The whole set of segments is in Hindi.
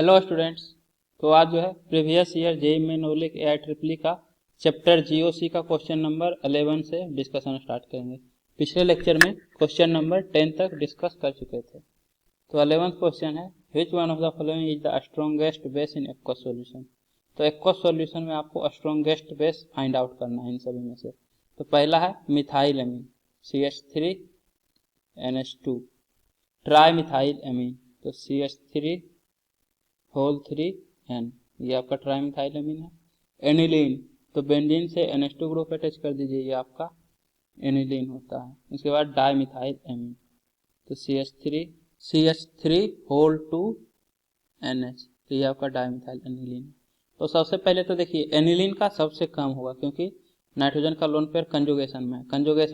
Hello students. तो आज जो है प्रीवियस ईयर जेईई मेन ओलिक एआईट्रिपल का चैप्टर जीओसी का क्वेश्चन नंबर 11 से डिस्कशन स्टार्ट करेंगे। पिछले लेक्चर में क्वेश्चन नंबर 10 तक डिस्कस कर चुके थे। तो 11th क्वेश्चन है, which one of the following is the strongest base in aqueous solution. तो एक्वस सॉल्यूशन में आपको स्ट्रॉन्गेस्ट बेस फाइंड आउट करना है इन सभी में से। तो पहला है methyl amine CH3NH2, tri methyl amine तो CH3 होल 3N, ये आपका ट्राई मिथाइल एमीन है। एनिलीन तो बेंजीन से NH2 ग्रुप अटैच कर दीजिए, ये आपका एनिलीन होता है। उसके बाद डाई मिथाइल एमीन तो CH3 होल 2NH, तो ये आपका डाई मिथाइल एनिलीन है। तो सबसे पहले तो देखिए एनिलीन का सबसे कम होगा, क्योंकि नाइट्रोजन का लोन पेयर कंजुगेशन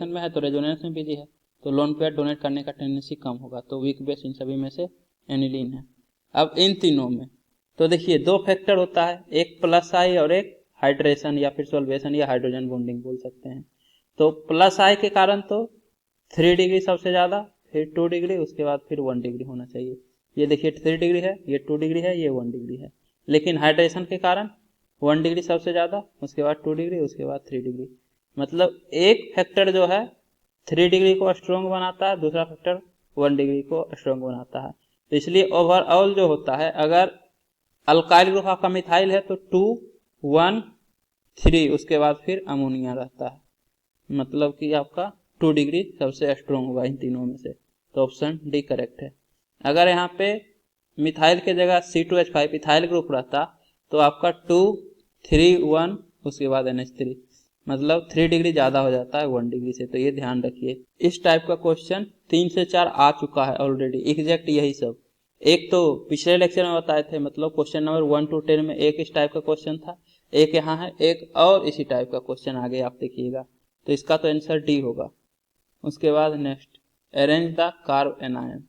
में है तो रेजोनेंस में बिजी है, तो लोन पेयर डोनेट करने का टेंडेंसी कम होगा। तो वीक बेस इन सभी में से एनिलीन है। अब इन तीनों में तो देखिए दो फैक्टर होता है, एक प्लस आई और एक हाइड्रेशन या फिर सॉल्वेशन या हाइड्रोजन बॉन्डिंग बोल सकते हैं। तो प्लस आई के कारण तो 3 डिग्री सबसे ज्यादा, फिर 2 डिग्री, उसके बाद फिर 1 डिग्री होना चाहिए। ये देखिए 3 डिग्री है, ये 2 डिग्री है, ये 1 डिग्री है। लेकिन हाइड्रेशन के कारण 1 डिग्री सबसे ज्यादा, उसके बाद 2 डिग्री, उसके बाद 3 डिग्री। मतलब एक फैक्टर जो है 3 डिग्री को स्ट्रॉन्ग बनाता है, दूसरा फैक्टर 1 डिग्री को स्ट्रॉन्ग बनाता है। तो इसलिए ओवरऑल जो होता है, अगर अल्काइल ग्रुप आपका मिथाइल है तो 2 1 3, उसके बाद फिर अमोनिया रहता है। मतलब कि आपका 2 डिग्री सबसे स्ट्रॉन्ग होगा इन तीनों में से। तो ऑप्शन डी करेक्ट है। अगर यहाँ पे मिथाइल के जगह C2H5 इथाइल ग्रुप रहता तो आपका 2 3 1, उसके बाद NH3, मतलब 3 डिग्री ज्यादा हो जाता है 1 डिग्री से। तो ये ध्यान रखिए। इस टाइप का क्वेश्चन 3 से 4 आ चुका है ऑलरेडी, एग्जैक्ट यही सब। एक तो पिछले लेक्चर में बताए थे, मतलब क्वेश्चन नंबर 1 to 10 में एक इस टाइप का क्वेश्चन था, एक यहाँ है, एक और इसी टाइप का क्वेश्चन आगे आप देखिएगा। तो इसका तो आंसर डी होगा। उसके बाद next, arrange the carb anion.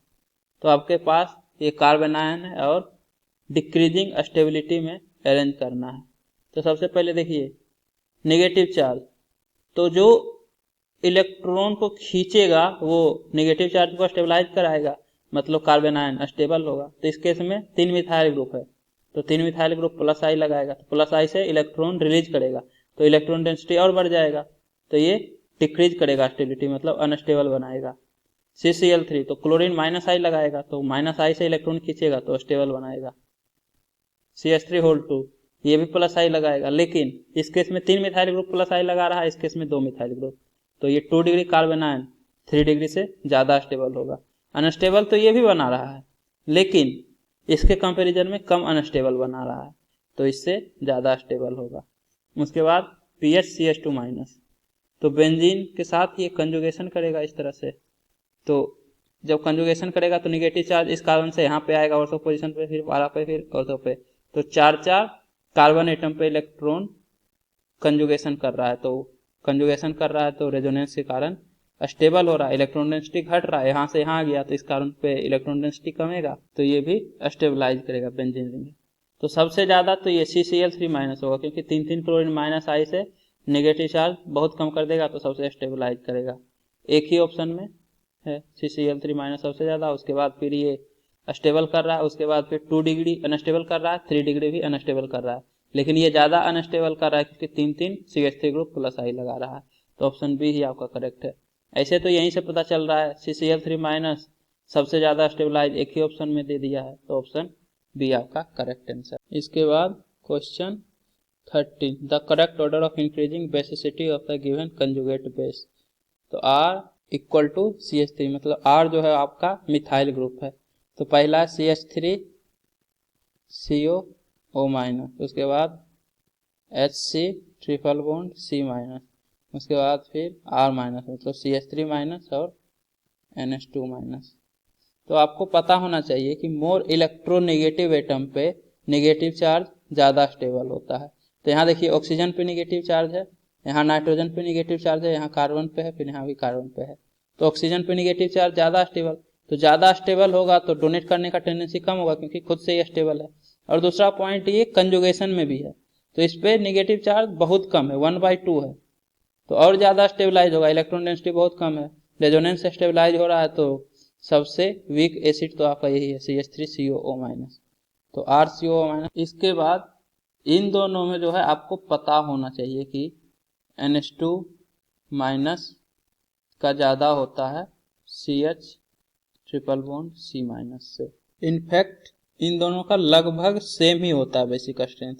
तो आपके पास ये कार्ब एनायन है और डिक्रीजिंग स्टेबिलिटी में अरेंज करना है। तो सबसे पहले देखिए नेगेटिव चार्ज, तो जो इलेक्ट्रॉन को खींचेगा वो नेगेटिव चार्ज को स्टेबलाइज कराएगा, मतलब कार्बन आयन स्टेबल होगा। तो इस केस में 3 मिथाइल ग्रुप है, तो 3 मिथाइल ग्रुप प्लस आई लगाएगा, तो प्लस आई से इलेक्ट्रॉन रिलीज करेगा, तो इलेक्ट्रॉन डेंसिटी और बढ़ जाएगा, तो ये डिक्रीज करेगा स्टेबिलिटी, मतलब अनस्टेबल बनाएगा। CCl3 तो क्लोरीन माइनस आई लगाएगा, तो माइनस आई से इलेक्ट्रॉन खींचेगा तो स्टेबल बनाएगा। CH3 होल 2 ये भी प्लस आई लगाएगा, लेकिन इस केस में 3 मिथाइल ग्रुप प्लस आई लगा रहा है, इस केस में 2 मिथाइल ग्रुप, तो ये 2 डिग्री कार्बन आयन 3 डिग्री से ज्यादा स्टेबल होगा। अनस्टेबल तो ये भी बना रहा है, लेकिन इसके कंपैरिजन में कम अनस्टेबल बना रहा है, तो इससे ज्यादा स्टेबल होगा। उसके बाद PHCH2-, तो बेंजीन के साथ ये कंजुगेशन करेगा इस तरह से। तो जब कंजुगेशन करेगा तो निगेटिव चार्ज इस कार्बन से यहाँ पे आएगा ऑर्थो पोजीशन पे, फिर पारा पे, फिर ऑर्थो पे, तो 4 कार्बन एटम पे इलेक्ट्रॉन कंजुगेशन कर रहा है। तो कंजुगेशन कर रहा है तो रेजोनेंस के कारण स्टेबल हो रहा है, इलेक्ट्रॉन डेंसिटी घट रहा है, यहाँ से यहाँ गया तो इस कारण पे इलेक्ट्रॉन डेंसिटी कमेगा, तो ये भी स्टेबलाइज करेगा बेंजीन रिंग। तो सबसे ज्यादा तो ये CCl3- होगा, क्योंकि 3 क्लोरीन माइनस आई से नेगेटिव चार्ज बहुत कम कर देगा, तो सबसे स्टेबलाइज करेगा। एक ही ऑप्शन में है CCl3- सबसे ज्यादा। उसके बाद फिर ये स्टेबल कर रहा है, उसके बाद फिर 2 डिग्री अनस्टेबल कर रहा है, 3 डिग्री भी अनस्टेबल कर रहा है, लेकिन ये ज्यादा अनस्टेबल कर रहा है क्योंकि 3 CH3 ग्रुप प्लस आई लगा रहा है। तो ऑप्शन बी ही आपका करेक्ट है। ऐसे तो यहीं से पता चल रहा है CCl3- सबसे ज्यादा स्टेबलाइज एक ही ऑप्शन में दे दिया है, तो ऑप्शन बी आपका करेक्ट आंसर। इसके बाद question 13, the correct order of increasing basicity of the given conjugate base. तो R इक्वल टू CH3, मतलब R जो है आपका मिथाइल ग्रुप है, तो पहला CH3CO-, उसके बाद HC ट्रिपल बॉन्ड C-, उसके बाद फिर R-, मतलब CH3- और NH2-। तो आपको पता होना चाहिए कि मोर इलेक्ट्रोनेगेटिव एटम पे नेगेटिव चार्ज ज्यादा स्टेबल होता है। तो यहाँ देखिए ऑक्सीजन पे नेगेटिव चार्ज है, यहाँ नाइट्रोजन पे नेगेटिव चार्ज है, यहाँ कार्बन पे है, फिर यहाँ भी कार्बन पे है। तो ऑक्सीजन पे नेगेटिव चार्ज ज्यादा स्टेबल, तो ज्यादा स्टेबल होगा तो डोनेट करने का टेंडेंसी कम होगा, क्योंकि खुद से ही स्टेबल है। और दूसरा पॉइंट ये कंजुगेशन में भी है, तो इस पे नेगेटिव चार्ज बहुत कम है, 1/2 है, तो और ज्यादा स्टेबलाइज होगा। इलेक्ट्रॉन डेंसिटी बहुत कम है, रेजोनेंस स्टेबलाइज हो रहा है, तो सबसे वीक एसिड तो आपका यही है CH3CO-। तो RCO माइनस। इसके बाद इन दोनों में जो है आपको पता होना चाहिए कि NH2 माइनस का ज़्यादा होता है CH triple bond C minus से। इनफैक्ट इन दोनों का लगभग सेम ही होता है बेसिक स्ट्रेंथ,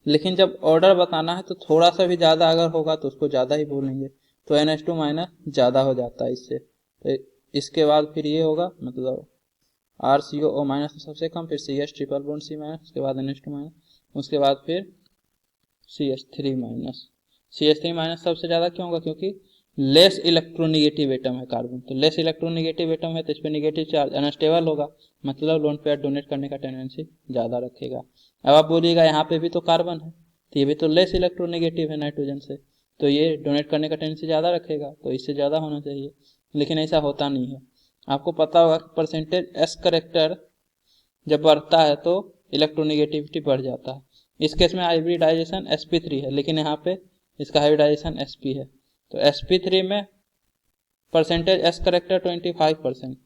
लेकिन जब ऑर्डर बताना है तो थोड़ा सा भी ज़्यादा अगर होगा तो उसको ज़्यादा ही बोलेंगे, तो NH2 माइनस ज़्यादा हो जाता है इससे। तो इसके बाद फिर ये होगा, मतलब RCOO माइनस तो सबसे कम, फिर CH triple bond C minus, उसके बाद NH2 माइनस, उसके बाद फिर CH3 माइनस। CH3 माइनस सबसे ज़्यादा क्यों होगा? क्योंकि लेस इलेक्ट्रोनिगेटिव एटम है कार्बन, तो लेस इलेक्ट्रोनिगेटिव एटम है तो इस पर निगेटिव चार्ज अनस्टेबल होगा, मतलब लोन पेयर डोनेट करने का टेंडेंसी ज़्यादा रखेगा। अब आप बोलिएगा यहाँ पे भी तो कार्बन है, तो ये भी तो लेस इलेक्ट्रोनिगेटिव है नाइट्रोजन से, तो ये डोनेट करने का टेंडेंसी ज़्यादा रखेगा, तो इससे ज़्यादा होना चाहिए, लेकिन ऐसा होता नहीं है। आपको पता होगा कि परसेंटेज एस करेक्टर जब बढ़ता है तो इलेक्ट्रोनिगेटिविटी बढ़ जाता है। इस केस में हाइब्रिडाइजेशन sp3 है, लेकिन यहाँ पे इसका हाइब्रिडाइजेशन sp है, तो sp3 में परसेंटेज एस करेक्टर 25%,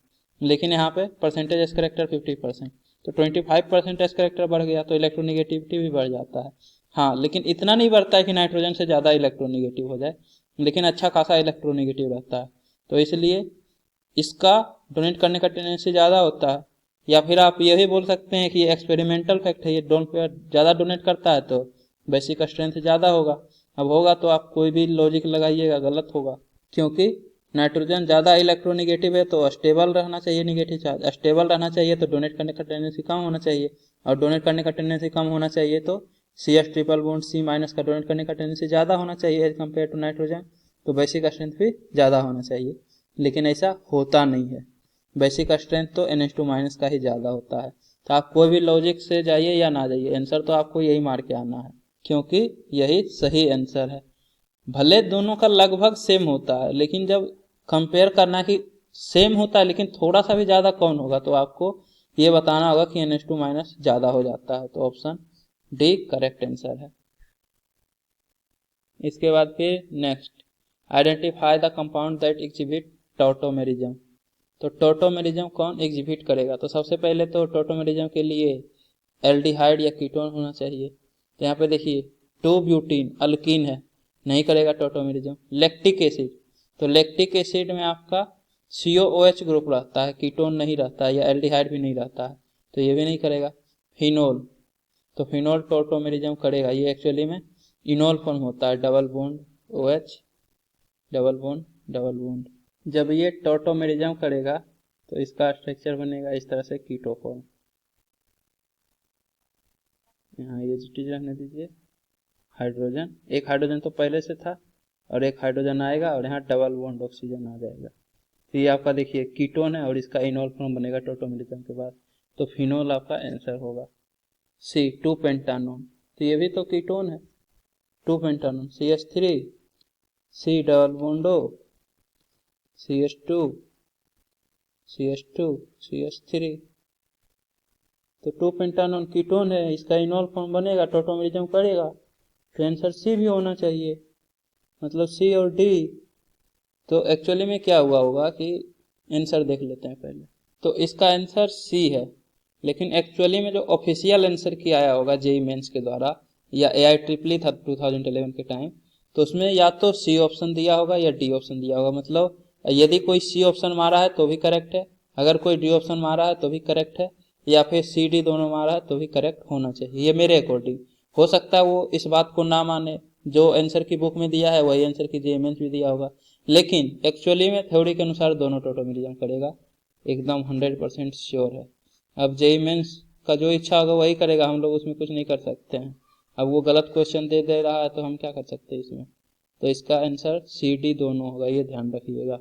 लेकिन यहाँ पे परसेंटेज एस करेक्टर 50%, तो 25% एस करेक्टर बढ़ गया तो इलेक्ट्रोनिगेटिविटी भी बढ़ जाता है। हाँ, लेकिन इतना नहीं बढ़ता है कि नाइट्रोजन से ज़्यादा इलेक्ट्रोनिगेटिव हो जाए, लेकिन अच्छा खासा इलेक्ट्रोनिगेटिव रहता है, तो इसलिए इसका डोनेट करने का टेंडेंसी ज़्यादा होता है। या फिर आप यही बोल सकते हैं कि ये एक्सपेरिमेंटल फैक्ट है, ये ज़्यादा डोनेट करता है तो बेसिक स्ट्रेंथ ज़्यादा होगा। अब होगा तो आप कोई भी लॉजिक लगाइएगा गलत होगा, क्योंकि नाइट्रोजन ज़्यादा इलेक्ट्रोनिगेटिव है तो स्टेबल रहना चाहिए, निगेटिव चार्ज स्टेबल रहना चाहिए तो डोनेट करने का टेंडेंसी कम होना चाहिए, और डोनेट करने का टेंडेंसी कम होना चाहिए तो CH triple bond C minus का डोनेट करने का टेंडेंसी ज़्यादा होना चाहिए एज कम्पेयर टू नाइट्रोजन, तो बेसिक स्ट्रेंथ भी ज़्यादा होना चाहिए, लेकिन ऐसा होता नहीं है। बेसिक स्ट्रेंथ तो NH2 माइनस का ही ज़्यादा होता है। तो आप कोई भी लॉजिक से जाइए या ना जाइए, आंसर तो आपको यही मार के आना है, क्योंकि यही सही आंसर है। भले दोनों का लगभग सेम होता है, लेकिन जब कंपेयर करना कि सेम होता है लेकिन थोड़ा सा भी ज़्यादा कौन होगा, तो आपको ये बताना होगा कि NH2 माइनस ज़्यादा हो जाता है, तो ऑप्शन डी करेक्ट आंसर है। इसके बाद फिर next, identify the compound that exhibit tautomerism. तो टॉटोमेरिज्म कौन एग्जिबिट करेगा? तो सबसे पहले तो टॉटोमेरिज्म के लिए एल्डिहाइड या कीटोन होना चाहिए, तो यहाँ पे देखिए 2 ब्यूटीन अल्कीन है, नहीं करेगा टॉटोमेरिज्म। लैक्टिक एसिड, तो लैक्टिक एसिड में आपका COOH ग्रुप रहता है, कीटोन नहीं रहता है, या एल्डिहाइड भी नहीं रहता है, तो ये भी नहीं करेगा। फिनोल, तो फिनोल टॉटोमेरिज्म करेगा, ये एक्चुअली में इनोल फॉर्म होता है, double bond OH double bond double bond. जब ये टॉटोमेरिज्म करेगा तो इसका स्ट्रक्चर बनेगा इस तरह से, कीटो फॉर्म। यहाँ ये चीज रहने दीजिए, हाइड्रोजन, एक हाइड्रोजन तो पहले से था और एक हाइड्रोजन आएगा और यहाँ डबल बॉन्ड ऑक्सीजन आ जाएगा, तो ये आपका देखिए कीटोन है और इसका इनोल फॉर्म बनेगा टॉटोमेरिज्म के बाद, तो फिनोल आपका आंसर होगा। C 2 पेंटानोन, तो ये भी तो कीटोन है, 2 pentanone, CH3 C double bond O CH2 CH2 CH3, तो 2 पेंटानोन कीटोन है, इसका इनोल फॉर्म बनेगा, टॉटोमेरिज्म करेगा, तो आंसर C भी होना चाहिए, मतलब C और D। तो एक्चुअली में क्या हुआ होगा कि आंसर देख लेते हैं पहले, तो इसका आंसर C है, लेकिन एक्चुअली में जो ऑफिशियल आंसर किया आया होगा जेई मेंस के द्वारा या AIEEE था 2011 के टाइम, तो उसमें या तो C ऑप्शन दिया होगा या D ऑप्शन दिया होगा, मतलब यदि कोई C ऑप्शन मारा है तो भी करेक्ट है, अगर कोई D ऑप्शन मारा है तो भी करेक्ट है, या फिर CD दोनों मारा है तो भी करेक्ट होना चाहिए, ये मेरे अकॉर्डिंग। हो सकता है वो इस बात को ना माने, जो आंसर की बुक में दिया है वही आंसर की जेई मेंस भी दिया होगा, लेकिन एक्चुअली में थ्योरी के अनुसार दोनों टॉटोमेरिज्म करेगा, एकदम 100% श्योर है। अब जेई मेंस का जो इच्छा होगा वही करेगा, हम लोग उसमें कुछ नहीं कर सकते हैं। अब वो गलत क्वेश्चन दे रहा है तो हम क्या कर सकते हैं इसमें, तो इसका आंसर CD दोनों होगा, ये ध्यान रखिएगा।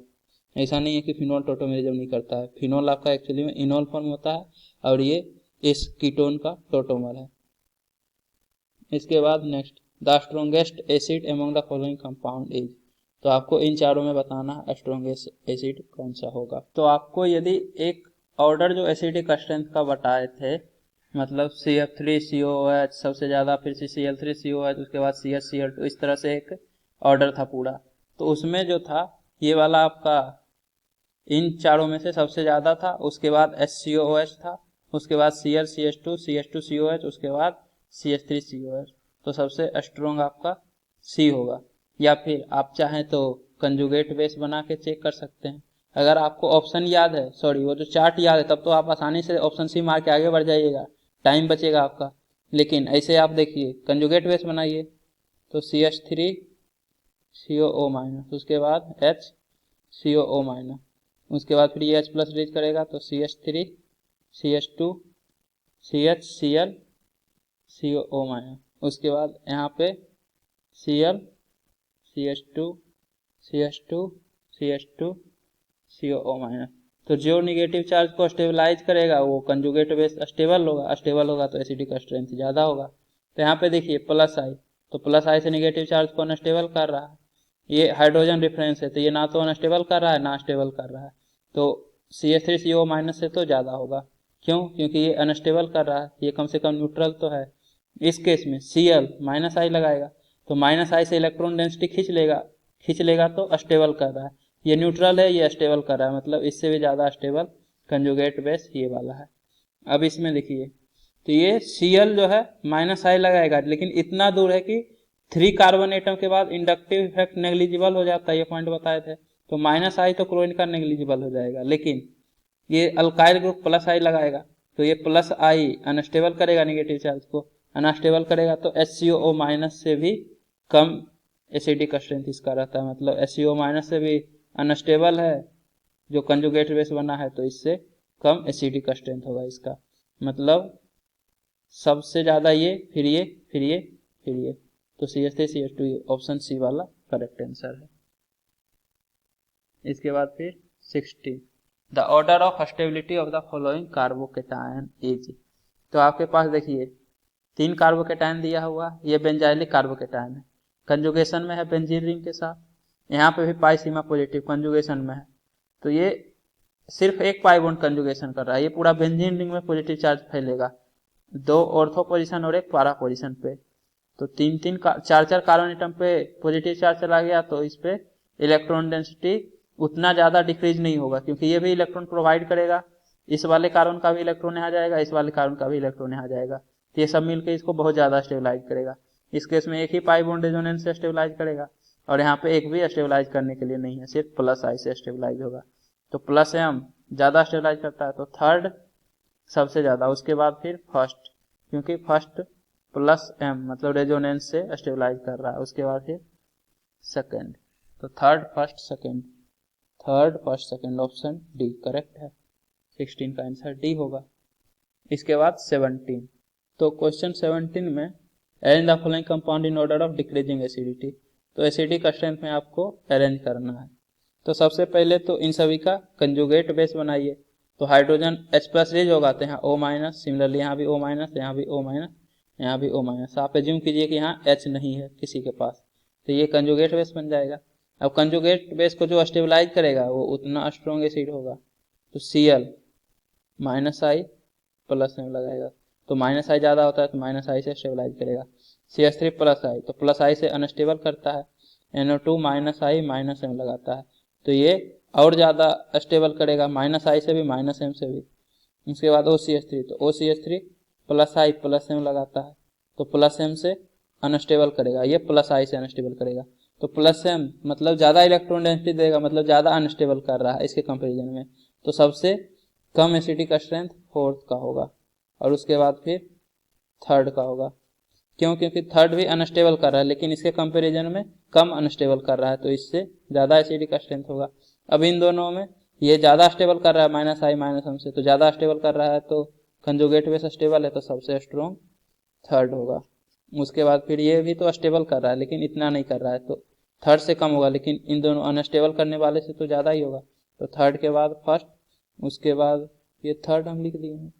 ऐसा नहीं है कि फिनोल टॉटोमेरिज्म नहीं करता है, फिनोल आपका एक्चुअली में इनोल फॉर्म होता है और ये इस कीटोन का टॉटोमर है। इसके बाद next, the strongest acid among the following compound is, तो आपको इन चारों में बताना है स्ट्रॉन्गेस्ट एसिड कौन सा होगा। तो आपको यदि एक ऑर्डर जो एसिडिक स्ट्रेंथ का बताए थे, मतलब CF3COOH सबसे ज़्यादा, फिर CCl3COOH, उसके बाद CHCl2, इस तरह से एक ऑर्डर था पूरा, तो उसमें जो था ये वाला आपका इन चारों में से सबसे ज़्यादा था, उसके बाद HCOOH था, उसके बाद Cl CH2 CH2 COH, उसके बाद CH3 COH। तो सबसे स्ट्रॉन्ग आपका C होगा। या फिर आप चाहें तो कंजुगेट बेस बना के चेक कर सकते हैं। अगर आपको ऑप्शन याद है, सॉरी वो जो चार्ट याद है, तब तो आप आसानी से ऑप्शन सी मार के आगे बढ़ जाइएगा, टाइम बचेगा आपका। लेकिन ऐसे आप देखिए, कंजुगेट बेस बनाइए तो CH3 COO माइनस, उसके बाद HCOO माइनस, उसके बाद फिर ये H प्लस रीच करेगा तो CH3 CH2 CHCl COO minus, उसके बाद यहाँ पे Cl CH2 CH2 CH2 COO minus. तो जो निगेटिव चार्ज को स्टेबलाइज करेगा वो कंजुगेट बेस स्टेबल होगा तो एसिडिक स्ट्रेंथ ज़्यादा होगा। तो यहाँ पे देखिए प्लस आई, तो प्लस आई से निगेटिव चार्ज को अनस्टेबल कर रहा है। ये हाइड्रोजन रेफरेंस है तो ये ना तो अनस्टेबल कर रहा है ना स्टेबल कर रहा है, तो CH3CO माइनस से तो ज़्यादा होगा। क्यों? क्योंकि ये अनस्टेबल कर रहा है, ये कम से कम न्यूट्रल तो है। इस केस में Cl माइनस आई लगाएगा तो माइनस आई से इलेक्ट्रॉन डेंसिटी खींच लेगा तो स्टेबल कर रहा है। ये न्यूट्रल है, ये स्टेबल कर रहा है, मतलब इससे भी ज़्यादा स्टेबल कंजुगेट बेस ये वाला है। अब इसमें देखिए तो ये Cl जो है माइनस आई लगाएगा, लेकिन इतना दूर है कि 3 कार्बन एटम के बाद इंडक्टिव इफेक्ट नेग्लिजिबल हो जाता है, ये पॉइंट बताए थे। तो माइनस आई तो क्लोरीन का नेग्लिजिबल हो जाएगा, लेकिन ये अल्काइल ग्रुप प्लस आई लगाएगा तो ये प्लस आई अनस्टेबल करेगा, निगेटिव चार्ज को अनस्टेबल करेगा, तो HCOO माइनस से भी कम एसिडिक स्ट्रेंथ इसका रहता है। मतलब HCOO माइनस से भी अनस्टेबल है जो कंजुगेट बेस बना है, तो इससे कम एसिडिक स्ट्रेंथ होगा इसका। मतलब सबसे ज़्यादा ये, फिर ये, फिर ये, फिर ये, तो CH3 CH2 ऑप्शन सी वाला करेक्ट आंसर है। इसके बाद फिर 16, the order of stability of the following carbocation is. तो आपके पास देखिए 3 कार्बोकेटायन दिया हुआ, ये बेंजाइलिक कार्बोकेटायन है, कंजुगेशन में है बेंजीन रिंग के साथ। यहाँ पे भी पाई सीमा पॉजिटिव कंजुगेशन में है, तो ये सिर्फ एक पाई बॉन्ड कंजुगेशन कर रहा है, ये पूरा बेंजीन रिंग में पॉजिटिव चार्ज फैलेगा, 2 ऑर्थो पोजीशन और 1 पारा पोजीशन पे। तो 4 कार्बन एटम पे पॉजिटिव चार्ज चला गया तो इस पे इलेक्ट्रॉन डेंसिटी उतना ज़्यादा डिक्रीज नहीं होगा, क्योंकि ये भी इलेक्ट्रॉन प्रोवाइड करेगा। इस वाले कार्बन का भी इलेक्ट्रॉन यहाँ जाएगा, इस वाले कार्बन का भी इलेक्ट्रॉन यहाँ जाएगा, तो ये सब मिलकर इसको बहुत ज़्यादा स्टेबलाइज करेगा। इस केस में एक ही पाई बॉन्ड रेजोनेंस से स्टेबलाइज करेगा, और यहाँ पे एक भी स्टेबलाइज करने के लिए नहीं है, सिर्फ प्लस आई से स्टेबलाइज होगा। तो प्लस एम ज़्यादा स्टेबलाइज करता है, तो थर्ड सबसे ज़्यादा, उसके बाद फिर फर्स्ट, क्योंकि फर्स्ट प्लस एम मतलब रेजोनेंस से स्टेबलाइज कर रहा है, उसके बाद फिर सेकेंड। तो third first second option D correct है। 16 का आंसर डी होगा। इसके बाद 17, तो क्वेश्चन 17 में arrange the following compound in order of decreasing acidity. तो एसिडिक स्ट्रेंथ में आपको अरेंज करना है। तो सबसे पहले तो इन सभी का कंजुगेट बेस बनाइए। तो हाइड्रोजन H प्लस रेज होगा तो यहाँ O माइनस, सिमिलरली यहाँ भी O माइनस, यहाँ भी O माइनस, यहाँ भी O माइनस। आप एज्यूम कीजिए कि यहाँ H नहीं है किसी के पास, तो ये कंजुगेट बेस बन जाएगा। अब कंजुगेट बेस को जो स्टेबलाइज करेगा वो उतना स्ट्रॉन्ग एसिड होगा, तो Cl माइनस आई प्लस में लगाएगा, तो माइनस आई ज़्यादा होता है तो माइनस आई से स्टेबलाइज करेगा। CH3 प्लस आई, तो प्लस आई से अनस्टेबल करता है, NO2 माइनस आई माइनस एम लगाता है, तो ये और ज़्यादा स्टेबल करेगा, माइनस आई से भी माइनस एम से भी। उसके बाद OCH3, तो OCH3 प्लस आई प्लस एम लगाता है, तो प्लस एम से अनस्टेबल करेगा, ये प्लस आई से अनस्टेबल करेगा, तो प्लस एम मतलब ज़्यादा इलेक्ट्रॉन डेंसिटी देगा, मतलब ज़्यादा अनस्टेबल कर रहा है इसके कंपेरिजन में, तो सबसे कम एसिडिक स्ट्रेंथ फोर्थ का होगा, और उसके बाद फिर थर्ड का होगा। क्यों? क्योंकि थर्ड भी अनस्टेबल कर रहा है, लेकिन इसके कंपैरिजन में कम अनस्टेबल कर रहा है, तो इससे ज़्यादा एसिडिक स्ट्रेंथ होगा। अब इन दोनों में ये ज़्यादा स्टेबल कर रहा है माइनस आई माइनस एम से, तो ज़्यादा स्टेबल कर रहा है, तो कंजुगेट बेस स्टेबल है, तो सबसे स्ट्रॉन्ग थर्ड होगा। उसके बाद फिर ये भी तो स्टेबल कर रहा है लेकिन इतना नहीं कर रहा है, तो थर्ड से कम होगा, लेकिन इन दोनों अनस्टेबल करने वाले से तो ज़्यादा ही होगा, तो थर्ड के बाद फर्स्ट, उसके बाद ये थर्ड हम लिख दिए हैं।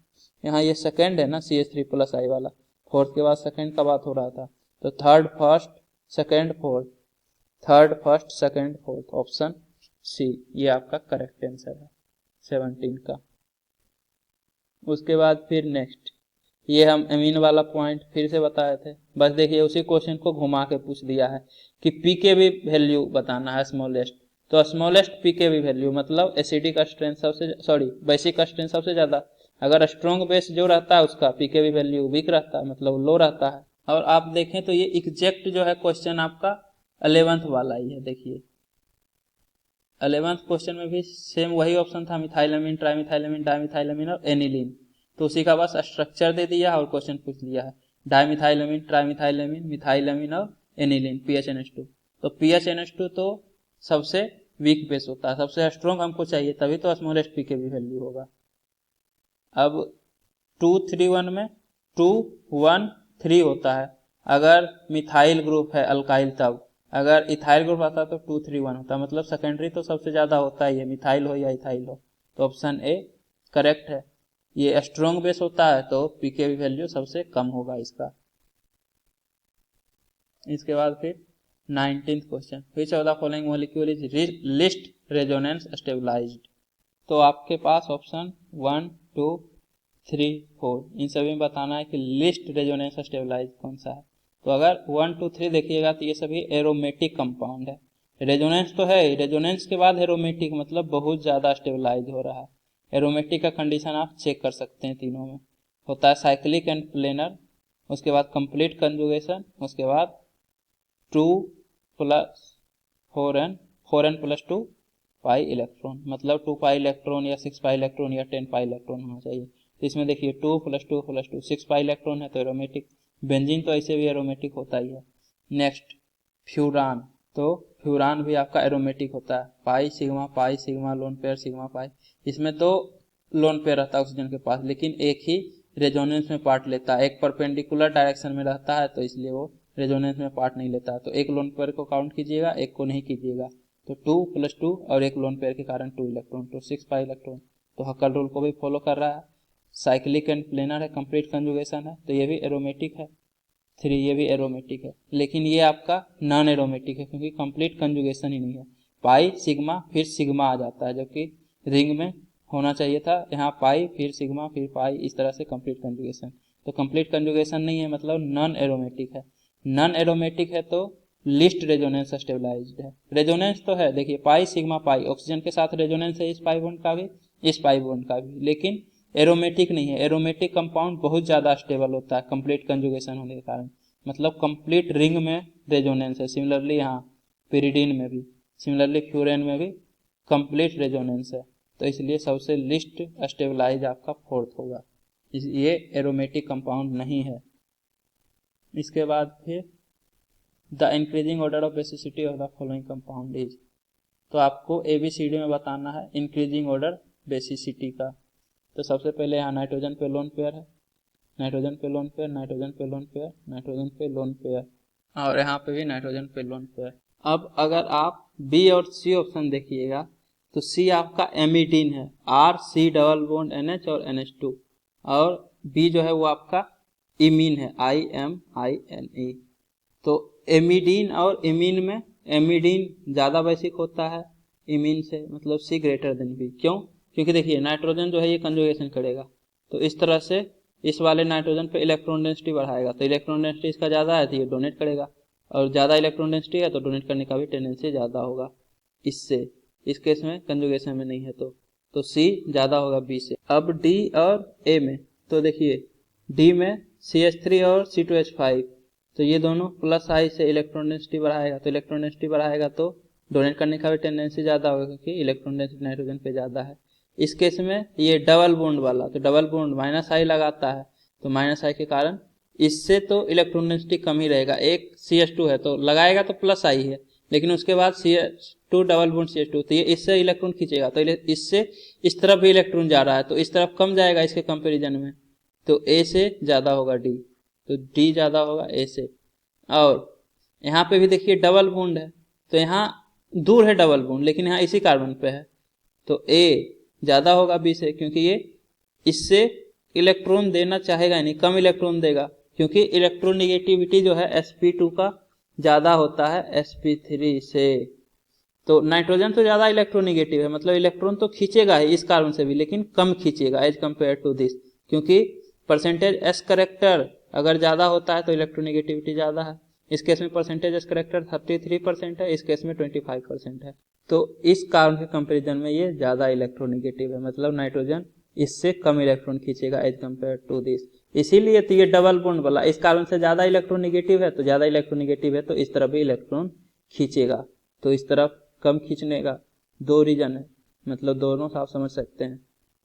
यहाँ ये सेकेंड है ना CH3 प्लस आई वाला, फोर्थ के बाद सेकेंड का बात हो रहा था, तो third first second fourth, third first second fourth, option C ये आपका करेक्ट आंसर है 17 का। उसके बाद फिर नेक्स्ट, ये हम एमीन वाला पॉइंट फिर से बताए थे, बस देखिए उसी क्वेश्चन को घुमा के पूछ दिया है कि पी के भी वैल्यू बताना है स्मॉलेस्ट, तो स्मॉलेस्ट पी के भी वैल्यू मतलब एसिडिक स्ट्रेंथ सबसे बेसिक स्ट्रेंथ सबसे ज़्यादा, अगर स्ट्रॉन्ग बेस जो रहता है उसका पीकेवी वैल्यू वीक रहता है, मतलब लो रहता है। और आप देखें तो ये एग्जैक्ट जो है क्वेश्चन आपका 11th वाला ही है। देखिए 11th क्वेश्चन में भी सेम वही ऑप्शन था, मिथाइलएमीन, ट्राइमिथाइलएमीन, डाइमिथाइलएमीन और एनिलीन। तो उसी का बस स्ट्रक्चर दे दिया और क्वेश्चन पूछ लिया है, डाइमिथाइलएमीन, ट्राइमिथाइलएमीन, मिथाइलएमीन और एनिलीन PHNH2। तो PHNH2 तो सबसे वीक बेस होता है, सबसे स्ट्रॉन्ग हमको चाहिए, तभी तो स्मॉलेस्ट पीकेवी वैल्यू होगा। अब 231 में 213 होता है, अगर मिथाइल ग्रुप है अल्काइल तब, अगर इथाइल ग्रुप आता तो 231 होता, मतलब सेकेंडरी तो सबसे ज्यादा होता ही है, मिथाइल हो या इथाइल हो। तो ऑप्शन ए करेक्ट है। ये स्ट्रॉन्ग बेस होता है तो पीकेवी वैल्यू सबसे कम होगा इसका। इसके बाद फिर 19th question, which of the following molecule is least resonance stabilized. तो आपके पास ऑप्शन 1, 2, 3, 4 इन सभी में बताना है कि लिस्ट रेजोनेंस स्टेबलाइज कौन सा है। तो अगर 1, 2, 3 देखिएगा तो ये सभी एरोमेटिक कंपाउंड है। रेजोनेंस तो है, रेजोनेंस के बाद एरोमेटिक मतलब बहुत ज्यादा स्टेबलाइज हो रहा है। एरोमेटिक का कंडीशन आप चेक कर सकते हैं, तीनों में होता है साइक्लिक एंड प्लेनर, उसके बाद कंप्लीट कंजुगेशन, उसके बाद 2 + 4n + 2 पाई इलेक्ट्रॉन, मतलब 2 पाई इलेक्ट्रॉन या 6 पाई इलेक्ट्रॉन या 10 पाई इलेक्ट्रॉन होना चाहिए। तो इसमें देखिए 2 + 2 + 2 6 पाई इलेक्ट्रॉन है तो एरोमेटिक। बेंजीन तो ऐसे भी एरोमेटिक होता ही है। नेक्स्ट फ्यूरान, तो फ्यूरान भी आपका एरोमेटिक होता है, pi sigma lone pair sigma pi. इसमें तो लोन पेयर रहता है ऑक्सीजन के पास, लेकिन एक ही रेजोनेंस में पार्ट लेता है, एक परपेंडिकुलर डायरेक्शन में रहता है तो इसलिए वो रेजोनेंस में पार्ट नहीं लेता है। तो एक लोन पेयर को काउंट कीजिएगा, एक को नहीं कीजिएगा। तो 2 + 2 और एक लोन पेयर के कारण 2 इलेक्ट्रॉन, तो 6 पाई इलेक्ट्रॉन। तो हक्कल रूल को भी फॉलो कर रहा है। साइक्लिक एंड प्लेनर है, कंप्लीट कंजुगेशन है, तो ये भी एरोमेटिक है। 3 ये भी एरोमेटिक है, लेकिन ये आपका नॉन एरोमेटिक है क्योंकि कंप्लीट कंजुगेशन ही नहीं है। पाई सिग्मा फिर सिग्मा आ जाता है, जबकि रिंग में होना चाहिए था यहाँ पाई फिर सिग्मा फिर पाई, इस तरह से कंप्लीट कंजुगेशन। तो कंप्लीट कंजुगेशन नहीं है, मतलब नॉन एरोमेटिक है। नॉन एरोमेटिक है तो लिस्ट रेजोनेंस स्टेबलाइज्ड है। रेजोनेंस तो है, देखिए पाई सिग्मा पाई, ऑक्सीजन के साथ रेजोनेंस है इस पाई बॉन्ड का भी, इस पाई बॉन्ड का भी, लेकिन एरोमेटिक नहीं है। एरोमेटिक कंपाउंड बहुत ज्यादा स्टेबल होता है कंप्लीट कंजुगेशन होने के कारण, मतलब कंप्लीट रिंग में रेजोनेंस है। सिमिलरली यहाँ पिरिडीन में भी, सिमिलरली फ्यूरेन में भी कंप्लीट रेजोनेंस है, तो इसलिए सबसे लिस्ट स्टेबलाइज आपका 4th होगा। ये एरोमेटिक कंपाउंड नहीं है। इसके बाद फिर the increasing order of basicity of the following compound is, तो आपको ABCD में बताना है इंक्रीजिंग ऑर्डर बेसिसिटी का। तो सबसे पहले यहाँ नाइट्रोजन पे लोन पेयर है, नाइट्रोजन पे लोन पेयर, नाइट्रोजन पे लोन पेयर, नाइट्रोजन पे लोन पेयर, और यहाँ पे भी नाइट्रोजन पे लोन पेयर। अब अगर आप B और C ऑप्शन देखिएगा तो C आपका एमिडीन है, RC डबल बॉन्ड NH और NH2, और B जो है वो आपका इमीन है, IMINE। तो एमिडीन और इमीन में एमिडीन ज्यादा बेसिक होता है इमीन से, मतलब C ग्रेटर देन B। क्यों? क्योंकि देखिए नाइट्रोजन जो है ये कंजुगेशन करेगा, तो इस तरह से इस वाले नाइट्रोजन पे इलेक्ट्रॉन डेंसिटी बढ़ाएगा, तो इलेक्ट्रॉन डेंसिटी इसका ज्यादा है तो ये डोनेट करेगा, और ज्यादा इलेक्ट्रॉन डेंसिटी है तो डोनेट करने का भी टेंडेंसी ज्यादा होगा इससे। इस केस में कंजुगेशन में नहीं है तो C ज्यादा होगा B से। अब D और A में, तो देखिए D में CH3 और C2H5, तो ये दोनों प्लस I से इलेक्ट्रॉन डेंसिटी बढ़ाएगा, तो इलेक्ट्रॉन डेंसिटी बढ़ाएगा तो डोनेट करने का भी टेंडेंसी ज्यादा होगा क्योंकि इलेक्ट्रॉन डेंसिटी नाइट्रोजन पे ज्यादा है। इस केस में ये डबल बॉन्ड वाला, तो डबल बॉन्ड -I लगाता है, तो -I के कारण इससे तो इलेक्ट्रॉन डेंसिटी कम ही रहेगा। एक CH2 है तो लगाएगा तो प्लस I है, लेकिन उसके बाद CH2 डबल बॉन्ड CH2, तो ये इससे इलेक्ट्रॉन खींचेगा, तो इससे इस तरफ भी इलेक्ट्रॉन जा रहा है तो इस तरफ कम जाएगा इसके कंपेरिजन में, तो A से ज्यादा होगा D, तो D ज्यादा होगा A से। और यहाँ पे भी देखिए डबल बॉन्ड है, तो यहाँ दूर है डबल बॉन्ड लेकिन यहाँ इसी कार्बन पे है, तो A ज्यादा होगा B से, क्योंकि ये इससे इलेक्ट्रॉन देना चाहेगा नहीं, कम इलेक्ट्रॉन देगा, क्योंकि इलेक्ट्रोनिगेटिविटी जो है sp2 का ज्यादा होता है sp3 से। तो नाइट्रोजन तो ज्यादा इलेक्ट्रोनिगेटिव है, मतलब इलेक्ट्रॉन तो खींचेगा ही इस कार्बन से भी, लेकिन कम खींचेगा एज कम्पेयर टू दिस, क्योंकि परसेंटेज S करेक्टर अगर ज्यादा होता है तो इलेक्ट्रोनिगेटिविटी ज्यादा है। इस केस में परसेंटेज S करेक्टर 33% है, इस केस में 25% है, तो इस कार्बन के कंपेरिजन में ये ज्यादा इलेक्ट्रोनिगेटिव है, मतलब नाइट्रोजन इससे कम इलेक्ट्रॉन खींचेगा एज कम्पेयर टू दिस। इसीलिए तो ये डबल बॉन्ड वाला, इस कार्बन से ज्यादा इलेक्ट्रॉन निगेटिव है तो ज्यादा इलेक्ट्रॉन निगेटिव है तो इस तरफ भी इलेक्ट्रॉन खींचेगा, तो इस तरफ कम खींचने का दो रीजन है, मतलब दोनों से आप समझ सकते हैं।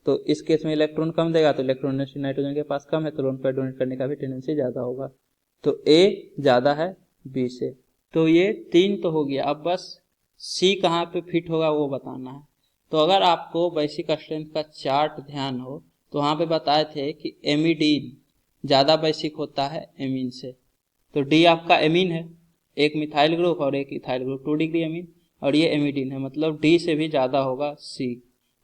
तो इस केस में इलेक्ट्रॉन कम देगा तो इलेक्ट्रॉन डेंसिटी नाइट्रोजन के पास कम है तो लोन पेयर डोनेट करने का भी टेंडेंसी ज्यादा होगा, तो ए ज्यादा है बी से। तो ये 3 तो हो गया, अब बस सी कहाँ पे फिट होगा वो बताना है। तो अगर आपको बेसिक स्ट्रेंथ का चार्ट ध्यान हो तो वहां पे बताए थे कि एमिडीन ज्यादा बेसिक होता है एमीन से, तो डी आपका एमीन है, एक मिथाइल ग्रुप और एक इथाइल ग्रुप 2 डिग्री एमीन, और ये एमिडीन है, मतलब डी से भी ज्यादा होगा सी।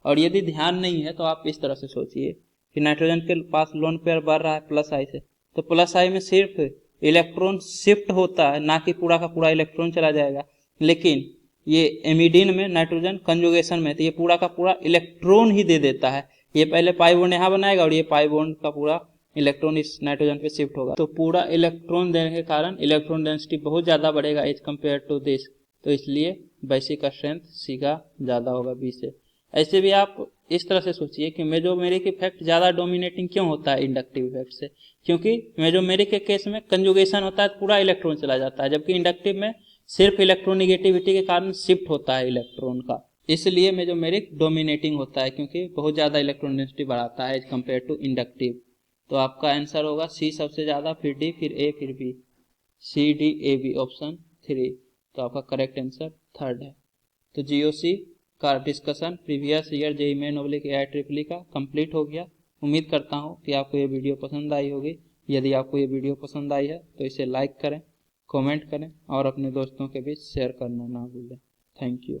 और यदि ध्यान नहीं है तो आप इस तरह से सोचिए कि नाइट्रोजन के पास लोन पेयर बढ़ रहा है प्लस आई से, तो प्लस आई में सिर्फ इलेक्ट्रॉन शिफ्ट होता है, ना कि पूरा का पूरा इलेक्ट्रॉन चला जाएगा। लेकिन ये एमिडीन में नाइट्रोजन कंजुगेशन में तो ये पूरा का पूरा इलेक्ट्रॉन ही दे देता है, ये पहले पाई बॉन्ड यहाँ बनाएगा और ये पाई बॉन्ड का पूरा इलेक्ट्रॉन इस नाइट्रोजन पे शिफ्ट होगा, तो पूरा इलेक्ट्रॉन देने के कारण इलेक्ट्रॉन डेंसिटी बहुत ज्यादा बढ़ेगा एज कम्पेयर टू दिस, तो इसलिए बेसिक स्ट्रेंथ सी का ज्यादा होगा बी से। ऐसे भी आप इस तरह से सोचिए कि मेजोमेरिक इफेक्ट ज्यादा डोमिनेटिंग क्यों होता है इंडक्टिव इफेक्ट से, क्योंकि मेजोमेरिक के केस में कंजुगेशन होता है तो पूरा इलेक्ट्रॉन चला जाता है, जबकि इंडक्टिव में सिर्फ इलेक्ट्रोनिगेटिविटी के कारण शिफ्ट होता है इलेक्ट्रॉन का, इसलिए मेजोमेरिक डोमिनेटिंग होता है क्योंकि बहुत ज्यादा इलेक्ट्रॉन डेंसिटी बढ़ाता है एज कम्पेयर टू इंडक्टिव। तो आपका आंसर होगा सी सबसे ज्यादा, फिर डी, फिर ए, फिर B, C D A B option 3। तो आपका करेक्ट आंसर 3rd है। तो जीओसी का discussion previous year JEE main oblique IIEEE का कंप्लीट हो गया। उम्मीद करता हूँ कि आपको ये वीडियो पसंद आई होगी। यदि आपको ये वीडियो पसंद आई है तो इसे लाइक करें, कमेंट करें और अपने दोस्तों के बीच शेयर करना ना भूलें। Thank you.